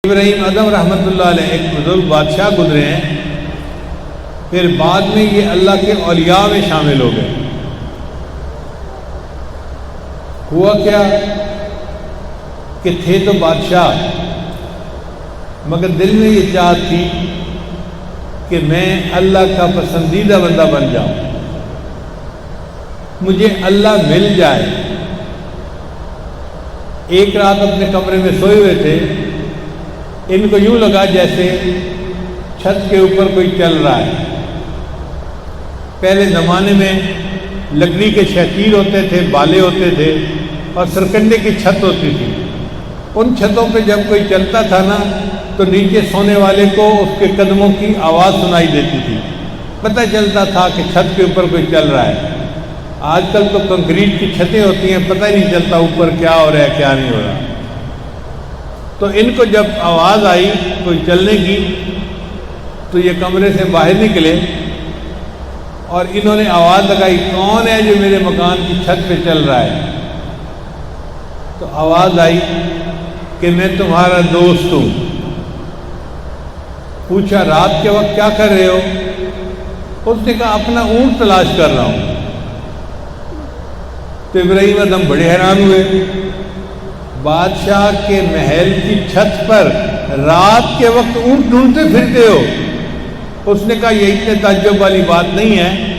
ابراہیم ادم رحمۃ اللہ علیہ ایک بزرگ بادشاہ گزرے ہیں، پھر بعد میں یہ اللہ کے اولیاء میں شامل ہو گئے۔ ہوا کیا کہ تھے تو بادشاہ، مگر دل میں یہ چاہت تھی کہ میں اللہ کا پسندیدہ بندہ بن جاؤں، مجھے اللہ مل جائے۔ ایک رات اپنے کمرے میں سوئے ہوئے تھے، ان کو یوں لگا جیسے چھت کے اوپر کوئی چل رہا ہے۔ پہلے زمانے میں لکڑی کے شہتیر ہوتے تھے، بالے ہوتے تھے اور سرکنڈے کی چھت ہوتی تھی۔ ان چھتوں پہ جب کوئی چلتا تھا نا تو نیچے سونے والے کو اس کے قدموں کی آواز سنائی دیتی تھی، پتہ چلتا تھا کہ چھت کے اوپر کوئی چل رہا ہے۔ آج کل تو کنکریٹ کی چھتیں ہوتی ہیں، پتہ ہی نہیں چلتا اوپر کیا ہو رہا ہے کیا نہیں ہو رہا۔ تو ان کو جب آواز آئی کوئی چلنے کی تو یہ کمرے سے باہر نکلے اور انہوں نے آواز لگائی، کون ہے جو میرے مکان کی چھت پہ چل رہا ہے؟ تو آواز آئی کہ میں تمہارا دوست ہوں۔ پوچھا رات کے وقت کیا کر رہے ہو؟ اس نے کہا اپنا اونٹ تلاش کر رہا ہوں۔ تو ابراہیم ادم بڑے حیران ہوئے، بادشاہ کے محل کی چھت پر رات کے وقت اونٹ ڈھونڈتے پھرتے ہو؟ اس نے کہا یہ اتنے تعجب والی بات نہیں ہے،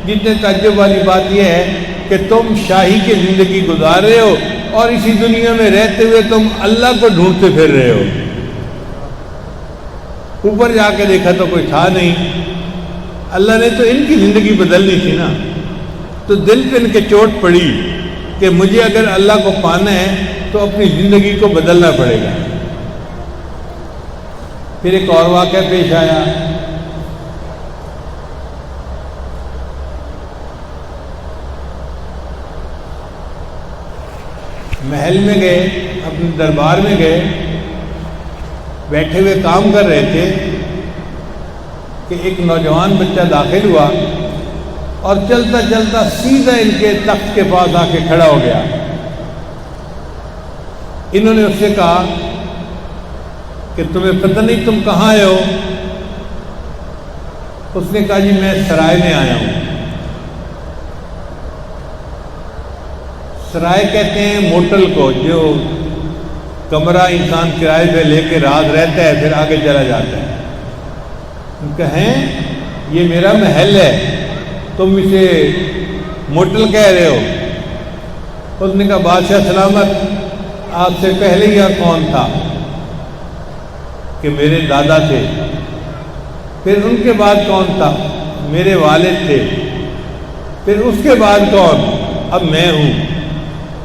جتنے تعجب والی بات یہ ہے کہ تم شاہی کی زندگی گزار رہے ہو اور اسی دنیا میں رہتے ہوئے تم اللہ کو ڈھونڈتے پھر رہے ہو۔ اوپر جا کے دیکھا تو کوئی تھا نہیں۔ اللہ نے تو ان کی زندگی بدلنی تھی نا، تو دل پہ ان کے چوٹ پڑی کہ مجھے اگر اللہ کو پانا ہے تو اپنی زندگی کو بدلنا پڑے گا۔ پھر ایک اور واقعہ پیش آیا۔ محل میں گئے، اپنے دربار میں گئے، بیٹھے ہوئے کام کر رہے تھے کہ ایک نوجوان بچہ داخل ہوا اور چلتا چلتا سیدھا ان کے تخت کے پاس آ کے کھڑا ہو گیا۔ انہوں نے اس سے کہا کہ تمہیں پتہ نہیں تم کہاں آئے ہو؟ اس نے کہا جی میں سرائے میں آیا ہوں۔ سرائے کہتے ہیں موٹل کو، جو کمرہ انسان کرائے پہ لے کے رات رہتا ہے پھر آگے چلا جاتا ہے۔ کہیں یہ میرا محل ہے، تم اسے موٹل کہہ رہے ہو؟ اس نے کہا بادشاہ سلامت، آپ سے پہلے یہاں کون تھا؟ کہ میرے دادا تھے۔ پھر ان کے بعد کون تھا؟ میرے والد تھے۔ پھر اس کے بعد کون؟ اب میں ہوں۔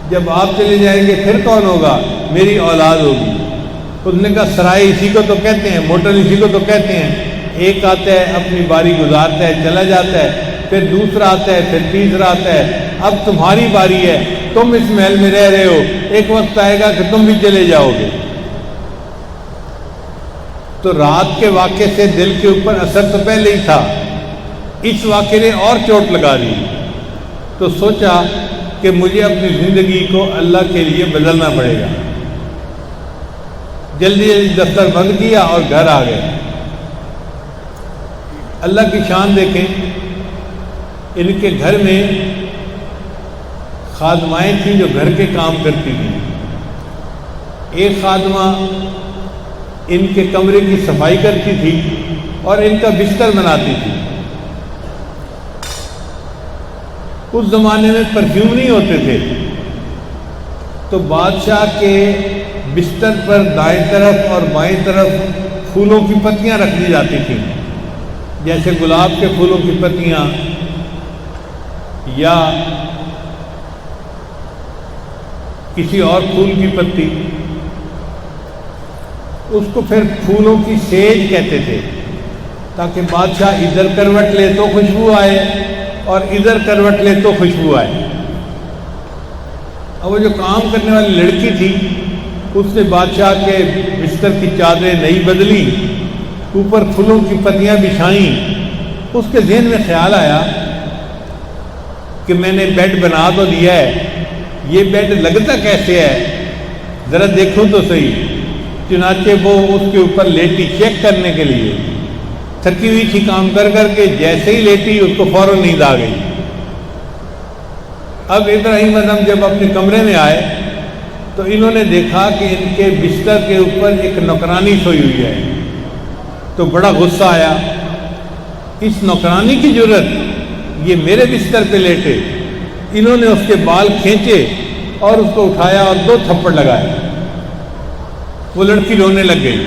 جب آپ چلے جائیں گے پھر کون ہوگا؟ میری اولاد ہوگی۔ اس نے کہا سرائے اسی کو تو کہتے ہیں، موٹل اسی کو تو کہتے ہیں، ایک آتا ہے اپنی باری گزارتا ہے چلا جاتا ہے، پھر دوسرا آتا ہے، پھر تیسرا آتا ہے۔ اب تمہاری باری ہے، تم اس محل میں رہ رہے ہو، ایک وقت آئے گا کہ تم بھی چلے جاؤ گے۔ تو رات کے واقعے سے دل کے اوپر اثر تو پہلے ہی تھا، اس واقعے نے اور چوٹ لگا دی۔ تو سوچا کہ مجھے اپنی زندگی کو اللہ کے لیے بدلنا پڑے گا۔ جلدی جلدی دفتر بند کیا اور گھر آ گئے۔ اللہ کی شان دیکھیں، ان کے گھر میں خادمائیں تھیں جو گھر کے کام کرتی تھیں۔ ایک خادمہ ان کے کمرے کی صفائی کرتی تھی اور ان کا بستر بناتی تھی۔ اس زمانے میں پرفیوم نہیں ہوتے تھے، تو بادشاہ کے بستر پر دائیں طرف اور بائیں طرف پھولوں کی پتیاں رکھ دی جاتی تھیں، جیسے گلاب کے پھولوں کی پتیاں یا کسی اور پھول کی پتی۔ اس کو پھر پھولوں کی سیج کہتے تھے، تاکہ بادشاہ ادھر کروٹ لے تو خوشبو آئے اور ادھر کروٹ لے تو خوشبو آئے۔ اب وہ جو کام کرنے والی لڑکی تھی اس نے بادشاہ کے بستر کی چادریں نہیں بدلی، اوپر پھولوں کی پتیاں بچھائیں۔ اس کے ذہن میں خیال آیا کہ میں نے بیڈ بنا تو دیا ہے، یہ بیڈ لگتا کیسے ہے، ذرا دیکھو تو صحیح۔ چنانچہ وہ اس کے اوپر لیٹی چیک کرنے کے لیے، تھکی ہوئی تھی کام کر کر کے، جیسے ہی لیٹی اس کو فوراً نیند آ گئی۔ اب ابراہیم ادم جب اپنے کمرے میں آئے تو انہوں نے دیکھا کہ ان کے بستر کے اوپر ایک نوکرانی سوئی ہوئی ہے، تو بڑا غصہ آیا، اس نوکرانی کی جرت، یہ میرے بستر پہ لیٹے۔ انہوں نے اس کے بال کھینچے اور اس کو اٹھایا اور 2 تھپڑ لگائے۔ وہ لڑکی رونے لگ گئی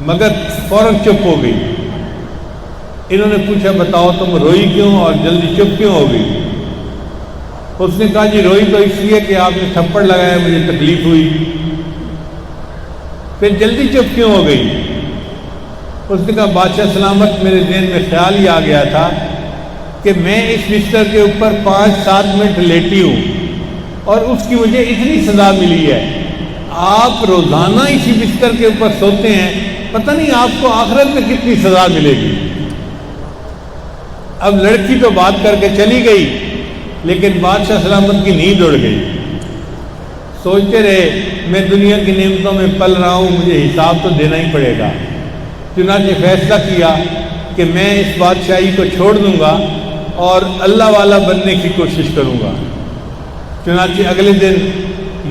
مگر فوراً چپ ہو گئی۔ انہوں نے پوچھا بتاؤ تم روئی کیوں اور جلدی چپ کیوں ہو گئی؟ اس نے کہا جی روئی تو اس لیے کہ آپ نے تھپڑ لگایا، مجھے تکلیف ہوئی۔ پھر جلدی چپ کیوں ہو گئی؟ اس نے کہا بادشاہ سلامت، میرے ذہن میں خیال ہی آ گیا تھا کہ میں اس بستر کے اوپر 5-7 منٹ لیٹی ہوں اور اس کی مجھے اتنی سزا ملی ہے۔ آپ روزانہ اسی بستر کے اوپر سوتے ہیں، پتہ نہیں آپ کو آخرت میں کتنی سزا ملے گی۔ اب لڑکی تو بات کر کے چلی گئی، لیکن بادشاہ سلامت کی نیند اڑ گئی۔ سوچتے رہے میں دنیا کی نعمتوں میں پل رہا ہوں، مجھے حساب تو دینا ہی پڑے گا۔ چنانچہ فیصلہ کیا کہ میں اس بادشاہی کو چھوڑ دوں گا اور اللہ والا بننے کی کوشش کروں گا۔ چنانچہ اگلے دن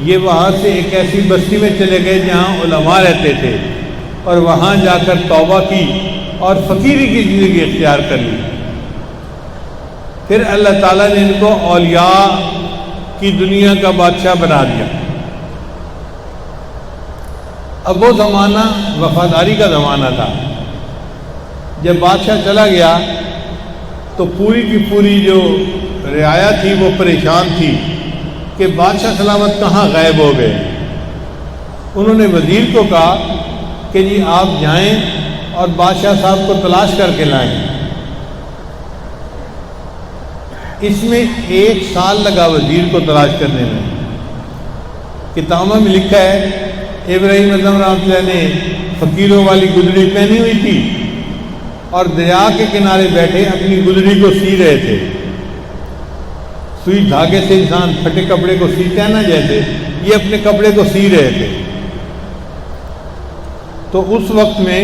یہ وہاں سے ایک ایسی بستی میں چلے گئے جہاں علماء رہتے تھے، اور وہاں جا کر توبہ کی اور فقیری کی زندگی اختیار کر لی۔ پھر اللہ تعالیٰ نے ان کو اولیاء کی دنیا کا بادشاہ بنا دیا۔ اب وہ زمانہ وفاداری کا زمانہ تھا۔ جب بادشاہ چلا گیا تو پوری کی پوری جو رعایا تھی وہ پریشان تھی کہ بادشاہ سلامت کہاں غائب ہو گئے۔ انہوں نے وزیر کو کہا کہ جی آپ جائیں اور بادشاہ صاحب کو تلاش کر کے لائیں۔ اس میں 1 سال لگا وزیر کو تلاش کرنے میں۔ کتابوں میں لکھا ہے ابراہیم ادم رحمۃ اللہ نے فقیروں والی گدڑی پہنی ہوئی تھی اور دریا کے کنارے بیٹھے اپنی گدڑی کو سی رہے تھے۔ سوئی دھاگے سے انسان پھٹے کپڑے کو سیتا ہے نا، جیسے یہ اپنے کپڑے کو سی رہے تھے۔ تو اس وقت میں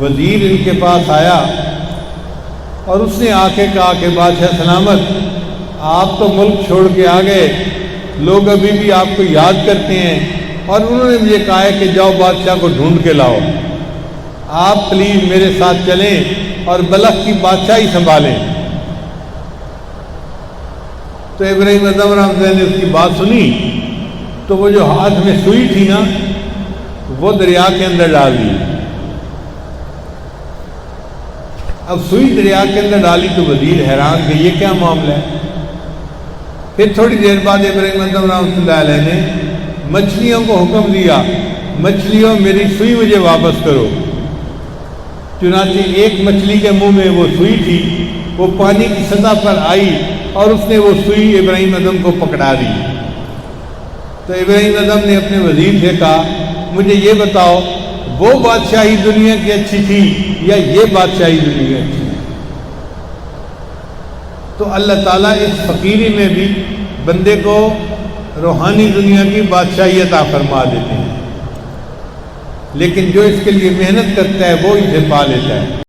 وزیر ان کے پاس آیا اور اس نے آ کے کہا کہ بادشاہ سلامت آپ تو ملک چھوڑ کے آ گئے، لوگ ابھی بھی آپ کو یاد کرتے ہیں، اور انہوں نے مجھے کہا ہے کہ جاؤ بادشاہ کو ڈھونڈ کے لاؤ، آپ پلیز میرے ساتھ چلیں اور بلخ کی بادشاہی سنبھالیں۔ تو ابراہیم ادم رحمۃ اللہ نے اس کی بات سنی تو وہ جو ہاتھ میں سوئی تھی نا وہ دریا کے اندر ڈال دی۔ اب سوئی دریا کے اندر ڈالی تو وزیر حیران کہ یہ کیا معاملہ ہے۔ پھر تھوڑی دیر بعد ابراہیم ادم رحمۃ اللہ علیہ نے مچھلیوں کو حکم دیا مچھلیوں میری سوئی مجھے واپس کرو۔ چنانچہ ایک مچھلی کے منہ میں وہ سوئی تھی، وہ پانی کی سطح پر آئی اور اس نے وہ سوئی ابراہیم ادم کو پکڑا دی۔ تو ابراہیم ادم نے اپنے وزیر سے کہا مجھے یہ بتاؤ وہ بادشاہی دنیا کی اچھی تھی یا یہ بادشاہی دنیا اچھی؟ تو اللہ تعالیٰ اس فقیری میں بھی بندے کو روحانی دنیا کی بادشاہی عطا فرما دیتے ہیں، لیکن جو اس کے لیے محنت کرتا ہے وہ اسے پا لیتا ہے۔